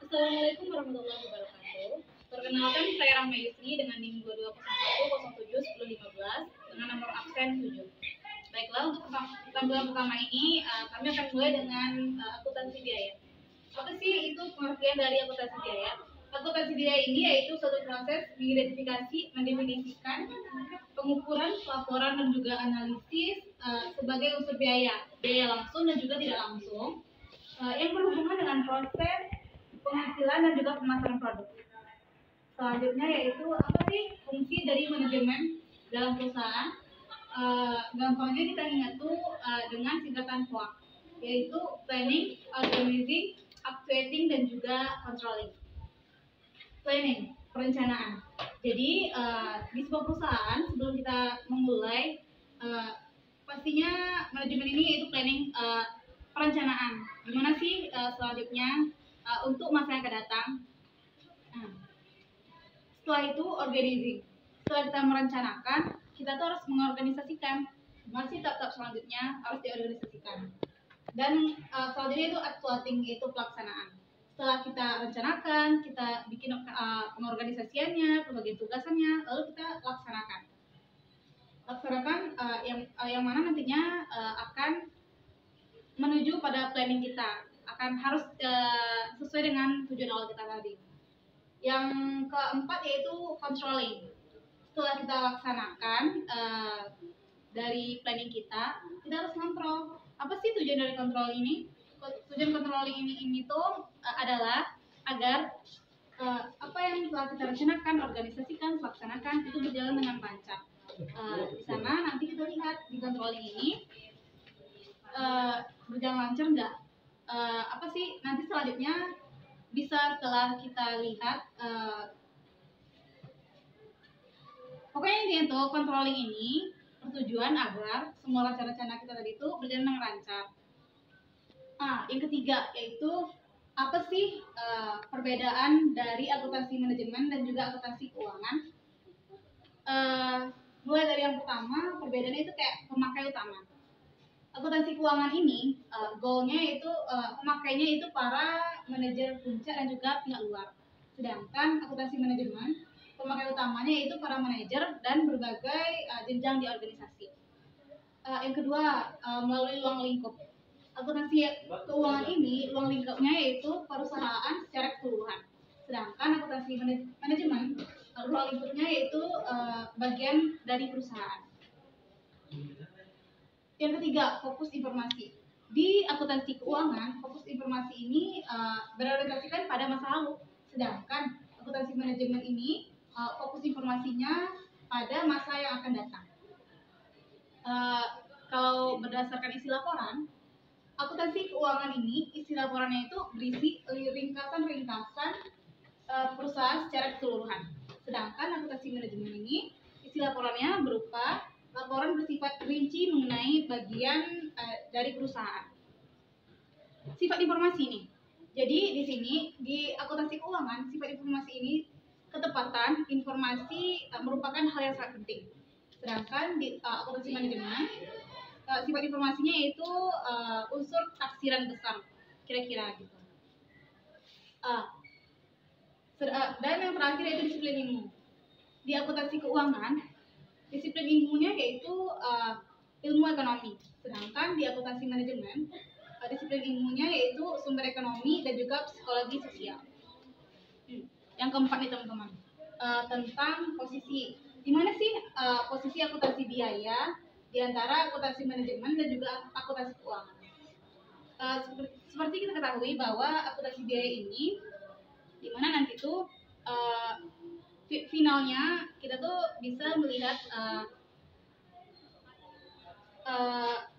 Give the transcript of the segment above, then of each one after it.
Assalamualaikum warahmatullahi wabarakatuh. Perkenalkan, saya Rahma Yusni dengan NIM 2201071015 dengan nomor absen 7. Baiklah, untuk tampilan pertama ini kami akan mulai dengan akuntansi biaya. Apa sih itu pengertian dari akuntansi biaya? Akuntansi biaya ini yaitu suatu proses mengidentifikasi, mendefinisikan, pengukuran, pelaporan, dan juga analisis sebagai unsur biaya langsung dan juga tidak langsung yang berhubungan dengan proses penghasilan dan juga pemasaran produk. Selanjutnya yaitu apa sih fungsi dari manajemen dalam perusahaan? Gampangnya kita ingat tuh dengan singkatan POAK, yaitu planning, organizing, actuating, dan juga controlling. Planning, perencanaan. Jadi di sebuah perusahaan sebelum kita memulai pastinya manajemen ini yaitu planning, perencanaan. Gimana sih selanjutnya untuk masa yang akan datang? Nah, setelah itu organizing. Setelah kita merencanakan, kita tuh harus mengorganisasikan. Masih tahap selanjutnya harus diorganisasikan. Dan selanjutnya itu actuating, yaitu pelaksanaan. Setelah kita rencanakan, kita bikin pengorganisasiannya, pembagian tugasannya, lalu kita laksanakan. Yang mana nantinya akan menuju pada planning kita, akan harus sesuai dengan tujuan awal kita tadi. Yang keempat yaitu controlling. Setelah kita laksanakan dari planning kita harus kontrol. Apa sih tujuan dari kontrol ini? Tujuan controlling ini tuh adalah agar apa yang telah kita rencanakan, organisasikan, laksanakan itu berjalan dengan lancar. Di sana nanti kita lihat di controlling ini berjalan lancar enggak? Apa sih nanti selanjutnya bisa setelah kita lihat pokoknya intinya tuh controlling ini bertujuan agar semua rencana-rencana kita tadi itu berjalan dengan lancar. Yang ketiga yaitu apa sih perbedaan dari akuntansi manajemen dan juga akuntansi keuangan? Mulai dari yang pertama, perbedaannya itu kayak pemakai utama. Akuntansi keuangan ini goalnya itu pemakainya itu para manajer puncak dan juga pihak luar. Sedangkan akuntansi manajemen pemakai utamanya itu para manajer dan berbagai jenjang di organisasi. Yang kedua, melalui ruang lingkup. Akuntansi keuangan ini ruang lingkupnya yaitu perusahaan secara keseluruhan. Sedangkan akuntansi manajemen ruang lingkupnya yaitu bagian dari perusahaan. Yang ketiga, fokus informasi. Di akuntansi keuangan, fokus informasi ini berorientasikan pada masa lalu. Sedangkan akuntansi manajemen ini fokus informasinya pada masa yang akan datang. Kalau berdasarkan isi laporan, akuntansi keuangan ini isi laporannya itu berisi ringkasan-ringkasan perusahaan secara keseluruhan. Sedangkan akuntansi manajemen ini isi laporannya berupa laporan bersifat rinci mengenai bagian dari perusahaan. Sifat informasi ini. Jadi di sini di akuntansi keuangan sifat informasi ini ketepatan informasi merupakan hal yang sangat penting. Sedangkan di akuntansi manajemen sifat informasinya yaitu unsur taksiran besar kira-kira gitu. Dan yang terakhir yaitu disiplin ilmu. Di akuntansi keuangan disiplin ilmunya yaitu ilmu ekonomi. Sedangkan di akuntansi manajemen disiplin ilmunya yaitu sumber ekonomi dan juga psikologi sosial. Yang keempat nih teman-teman, tentang posisi. Di mana sih posisi akuntansi biaya di antara akuntansi manajemen dan juga akuntansi keuangan? Seperti kita ketahui bahwa akuntansi biaya ini di mana nanti tuh finalnya kita tuh bisa melihat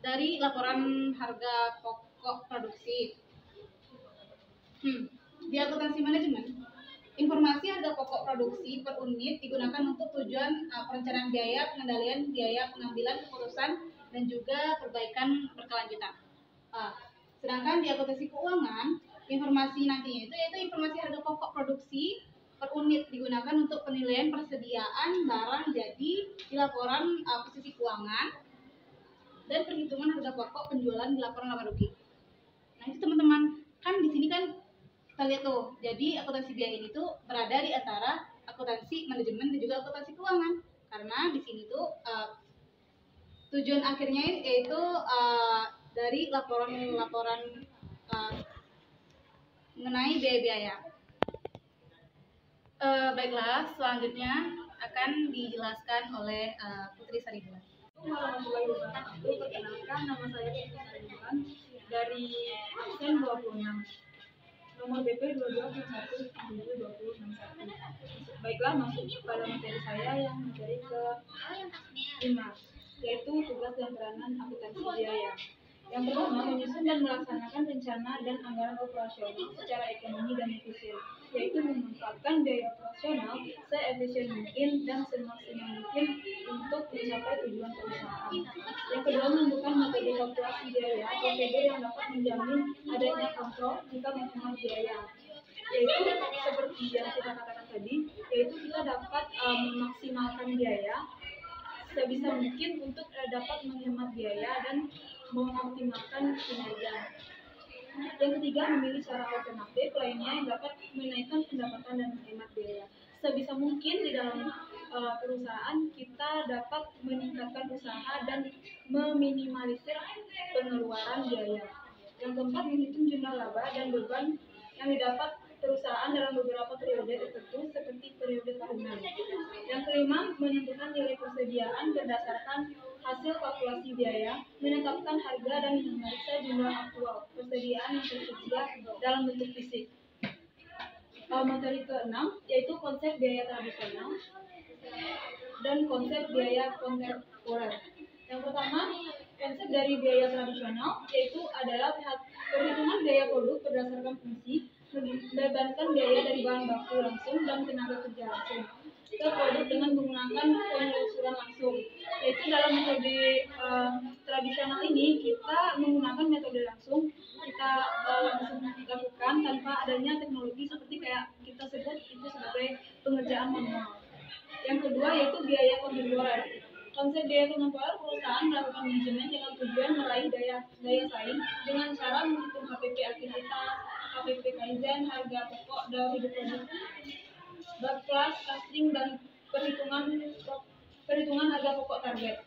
dari laporan harga pokok produksi. Di akuntansi manajemen, informasi harga pokok produksi per unit digunakan untuk tujuan perencanaan biaya, pengendalian biaya, pengambilan keputusan, dan juga perbaikan berkelanjutan. Sedangkan di akuntansi keuangan, informasi nantinya itu yaitu informasi harga pokok produksi per unit digunakan untuk penilaian persediaan barang jadi di laporan posisi keuangan dan perhitungan harga pokok penjualan di laporan laba rugi. Nah itu teman-teman, kan di sini kan Kita lihat tuh, jadi akuntansi biaya ini tuh berada di antara akuntansi manajemen dan juga akuntansi keuangan. Karena di sini tuh tujuan akhirnya yaitu dari laporan-laporan mengenai biaya-biaya. Baiklah, selanjutnya akan dijelaskan oleh Putri Saribula. Perkenalkan, nama saya Putri Saribula dari absen 26. Nomor BP 22.1.2061. Baiklah, masuk pada materi saya yang materi ke-5, yaitu tugas dan peranan akuntansi biaya. Yang pertama, menyusun dan melaksanakan rencana dan anggaran operasional secara ekonomi dan efisien, yaitu memanfaatkan biaya operasional seefisien mungkin dan semaksimal mungkin untuk mencapai tujuan perusahaan. Yang kedua, menentukan metode kalkulasi biaya, prosedur yang dapat menjamin adanya kontrol jika menghemat biaya, yaitu seperti yang kita katakan tadi, yaitu kita dapat memaksimalkan biaya sebisa mungkin untuk dapat menghemat biaya dan mengoptimalkan kinerja. Yang ketiga, memilih cara alternatif lainnya yang dapat menaikkan pendapatan dan menghemat biaya. Sebisa mungkin di dalam perusahaan kita dapat meningkatkan usaha dan meminimalisir pengeluaran biaya. Yang keempat, menghitung jumlah laba dan beban yang didapat perusahaan dalam beberapa periode tertentu seperti periode tahunan. Yang kelima, menentukan nilai persediaan berdasarkan hasil kalkulasi biaya, menetapkan harga dan memeriksa jumlah aktual persediaan yang tersedia dalam bentuk fisik. Materi ke-6 yaitu konsep biaya tradisional dan konsep biaya kontemporer. Yang pertama, konsep dari biaya tradisional yaitu adalah perhitungan biaya produk berdasarkan fungsi, membebankan biaya dari bahan baku langsung dan tenaga kerja langsung ke produk dengan menggunakan penelusuran langsung. Yaitu dalam metode tradisional ini kita menggunakan metode langsung, kita langsung lakukan tanpa adanya teknologi seperti kayak kita sebut itu sebagai pengerjaan manual. Yang kedua yaitu biaya kontemporer. Konsep biaya kontemporer, perusahaan melakukan manajemen dengan tujuan meraih daya saing dengan cara menghitung KPP aktivitas, KPP Kaizen, harga pokok dalam hidup produk, kelas, costing, dan perhitungan harga pokok target.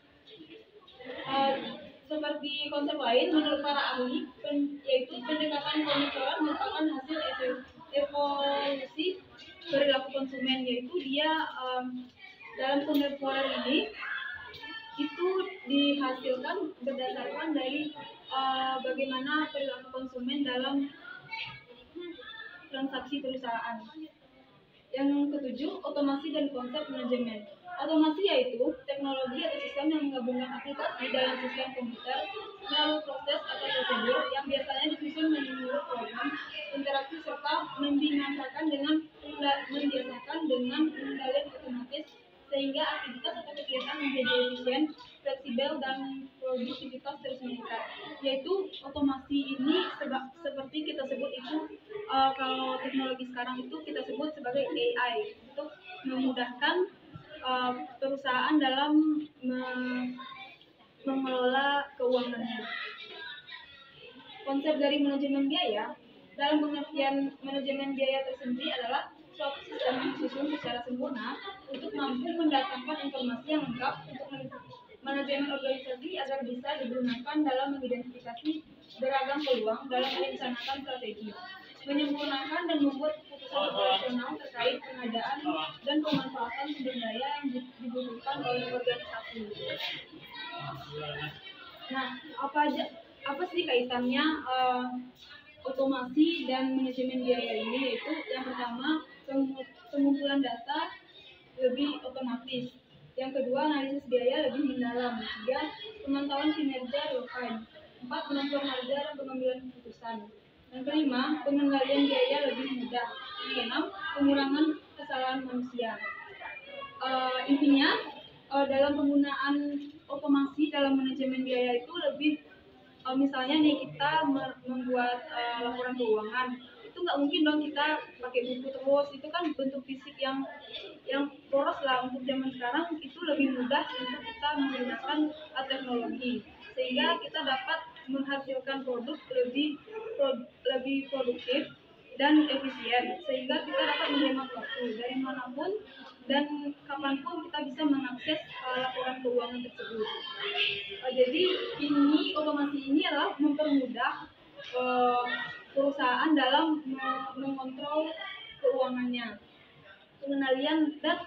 Seperti konsep lain, menurut para ahli, yaitu pendekatan kontemporer merupakan hasil evolusi perilaku konsumen, yaitu dia dalam kontemporer ini itu dihasilkan berdasarkan dari bagaimana perilaku konsumen dalam transaksi perusahaan. Yang ketujuh, otomasi dan konsep manajemen. Otomasi yaitu teknologi atau sistem yang menggabungkan aplikasi dalam sistem komputer melalui proses atau prosedur yang biasanya disusun menurut program, interaksi serta membiasakan dengan pengendalian otomatis sehingga aktivitas atau kegiatan menjadi efisien, fleksibel, dan produktivitas terus meningkat. Yaitu otomasi ini seperti kita sebut itu kalau teknologi sekarang itu kita sebut sebagai AI untuk memudahkan perusahaan dalam mengelola keuangannya. Konsep dari manajemen biaya dalam pengertian manajemen biaya tersendiri adalah suatu sistem yang disusun secara sempurna untuk mampu mendatangkan informasi yang lengkap untuk manajemen organisasi agar bisa digunakan dalam mengidentifikasi beragam peluang dalam merencanakan strategi, menyempurnakan dan membuat keputusan operasional terkait pengadaan dan pemanfaatan sumber daya yang dibutuhkan oleh organisasi. Nah, apa sih kaitannya otomasi dan manajemen biaya ini? Yaitu yang pertama, pengumpulan data lebih otomatis. Yang kedua, analisis biaya lebih mendalam. Tiga, pemantauan kinerja real time. 4, penentuan harga dan pengambilan keputusan. Yang kelima, pengendalian biaya lebih mudah. Yang keenam, pengurangan kesalahan manusia. Intinya, dalam penggunaan otomasi dalam manajemen biaya itu lebih misalnya nih kita membuat laporan keuangan, itu nggak mungkin dong kita pakai buku terus, itu kan bentuk fisik yang poros lah. Untuk zaman sekarang itu lebih mudah untuk kita menggunakan teknologi sehingga kita dapat menghasilkan produk lebih produktif dan efisien, sehingga kita dapat menghemat waktu dari manapun dan kapanpun kita bisa mengakses laporan keuangan tersebut. Jadi otomasi ini adalah mempermudah perusahaan dalam mengontrol keuangannya, pengendalian, dan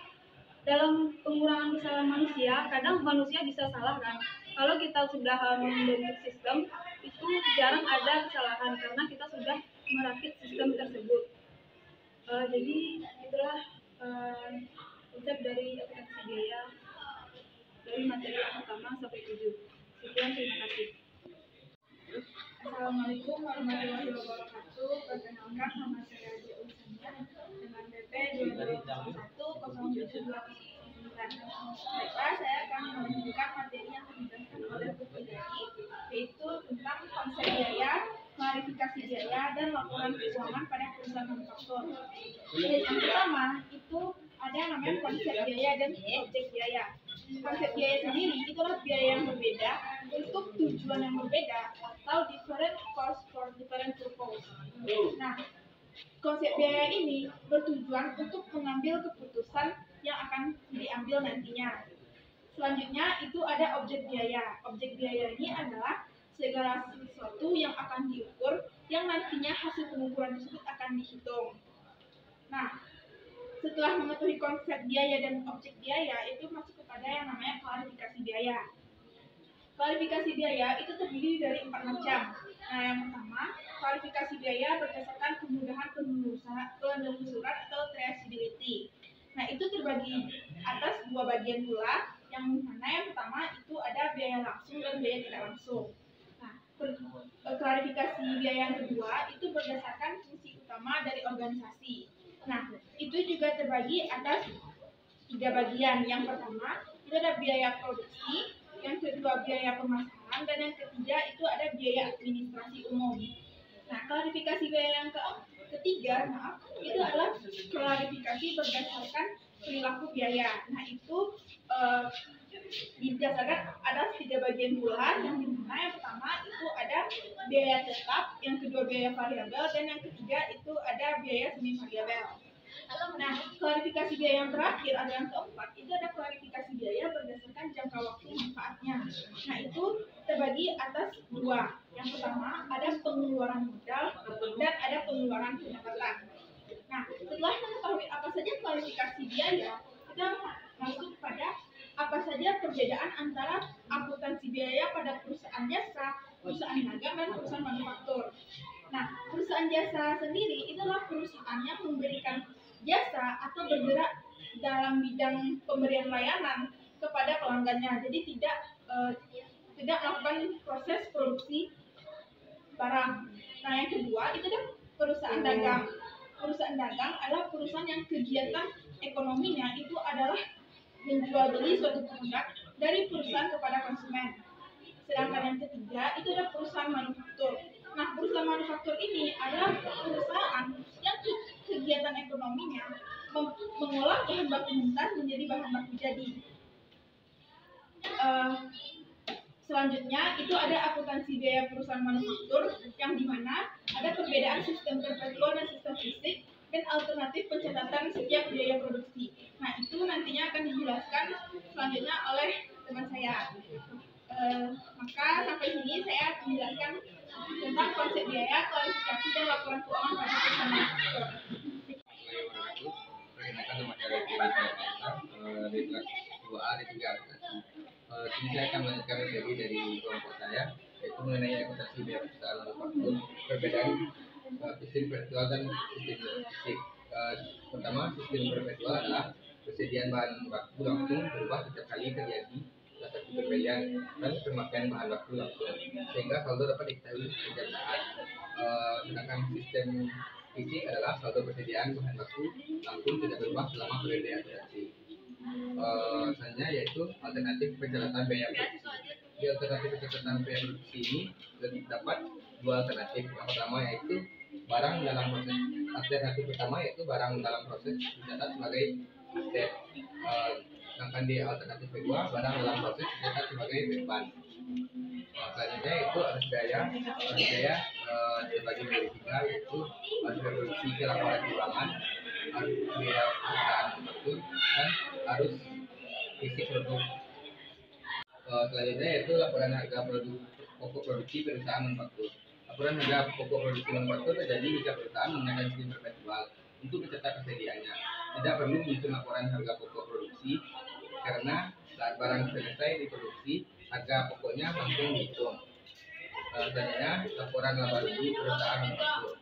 dalam pengurangan kesalahan manusia. Kadang manusia bisa salah kan. Kalau kita sudah membentuk sistem, itu jarang ada kesalahan karena kita sudah merakit sistem tersebut. Jadi itulah konsep dari akuntansi biaya dari materi yang pertama sampai 7. Sekian, terima kasih. Assalamualaikum warahmatullahi wabarakatuh. Perkenalkan, nama saya Dia Ulisania dengan PP 20210729. Baiklah, saya akan menunjukkan materi yang dijelaskan oleh Bu Fidani, yaitu tentang konsep biaya, klarifikasi biaya, dan laporan keuangan pada perusahaan manufaktur. Yang pertama itu ada namanya konsep biaya dan objek biaya. Konsep biaya sendiri itulah biaya yang berbeda untuk tujuan yang berbeda atau different cost for different purpose. Nah, konsep biaya ini bertujuan untuk mengambil keputusan yang akan diambil nantinya. Selanjutnya itu ada objek biaya. Objek biaya ini adalah segala sesuatu yang akan diukur yang nantinya hasil pengukuran tersebut akan dihitung. Nah, setelah mengetahui konsep biaya dan objek biaya, itu masuk kepada yang namanya klarifikasi biaya. Klarifikasi biaya itu terdiri dari 4 macam. Nah, yang pertama, klarifikasi biaya berdasarkan kemudahan penelusuran atau traceability. Nah, itu terbagi atas 2 bagian pula, yang mana yang pertama itu ada biaya langsung dan biaya tidak langsung. Nah, klarifikasi biaya yang kedua itu berdasarkan fungsi utama dari organisasi. Nah, itu juga terbagi atas 3 bagian. Yang pertama, itu ada biaya produksi, yang kedua biaya pemasaran, dan yang ketiga itu ada biaya administrasi umum. Nah, klarifikasi biaya yang ketiga, itu adalah klarifikasi berdasarkan perilaku biaya. Nah, itu didasarkan ada 3 bagian pula, yang dimana yang pertama itu ada biaya tetap, yang kedua biaya variabel, dan yang ketiga itu ada biaya semi variabel. Nah, klarifikasi biaya yang terakhir ada yang keempat, itu ada klarifikasi biaya berdasarkan jangka waktu manfaatnya. Nah, itu terbagi atas 2. Yang pertama ada pengeluaran modal dan ada pengeluaran pendapatan. Nah, setelah mengetahui apa saja klarifikasi biaya, kita masuk pada apa saja perbedaan antara akuntansi biaya pada perusahaan jasa, perusahaan dagang, dan perusahaan manufaktur. Nah, perusahaan jasa sendiri itulah perusahaan yang memberikan jasa atau bergerak dalam bidang pemberian layanan kepada pelanggannya. Jadi tidak melakukan proses produksi barang. Nah, yang kedua itu ada perusahaan dagang. Perusahaan dagang adalah perusahaan yang kegiatan ekonominya itu adalah menjual beli suatu produk dari perusahaan kepada konsumen. Sedangkan yang ketiga itu ada perusahaan manufaktur. Nah, perusahaan manufaktur ini adalah perusahaan yang kegiatan ekonominya mengolah bahan baku mentah menjadi bahan baku jadi. Selanjutnya itu ada akuntansi biaya perusahaan manufaktur, yang dimana ada perbedaan sistem perpetual dan sistem fisik dan alternatif pencatatan setiap biaya produksi. Nah, itu nantinya akan dijelaskan selanjutnya oleh teman saya. Maka sampai sini saya menjelaskan tentang konsep biaya, klarifikasi, dan laporan keuangan pada perusahaan manufaktur. Perkenalkan, nama saya dari kelas 2A di 3 akuntansi. Kini saya akan melanjutkan materi dari kelompok saya, yaitu mengenai akuntansi biaya perusahaan manufaktur, perbedaan sistem virtual dan sistem fisik. Pertama, sistem virtual adalah persediaan bahan baku langsung berubah setiap kali terjadi satu pembelian dan pemakaian bahan baku langsung, sehingga saldo dapat diketahui setiap saat. Sedangkan sistem fisik adalah saldo persediaan bahan baku langsung tidak berubah selama periode akuntansi. Selanjutnya yaitu alternatif pencatatan biaya produksi. Di alternatif pencatatan biaya produksi ini terdapat 2 alternatif. Yang pertama yaitu barang dalam proses. Alternatif pertama yaitu barang dalam proses dicatat sebagai aset. Sedangkan di alternatif kedua barang dalam proses dicatat sebagai beban. Selanjutnya itu harus biaya terbagi menjadi tiga, yaitu harus reproduksi ke laporan keuangan, harus biaya perusahaan manufaktur, dan harus isi produk. Selanjutnya yaitu laporan harga produk pokok produksi perusahaan manufaktur. Laporan harga pokok produksi manufaktur terjadi jika perusahaan menggunakan sistem perpetual untuk mencatat kesediaannya. Tidak perlu menyusun laporan harga pokok produksi karena saat barang selesai diproduksi, harga pokoknya langsung dihitung. Selanjutnya, laporan laba rugi perusahaan manufaktur.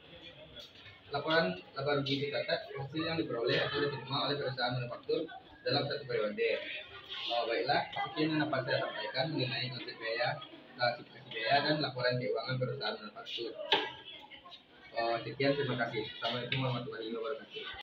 Laporan laba rugi dicatat hasil yang diperoleh atau diterima oleh perusahaan manufaktur dalam satu periode. Baiklah, sekian yang dapat saya sampaikan mengenai konsep biaya, klasifikasi biaya, dan laporan keuangan perusahaan manufaktur. Sekian, terima kasih. Assalamualaikum warahmatullahi wabarakatuh.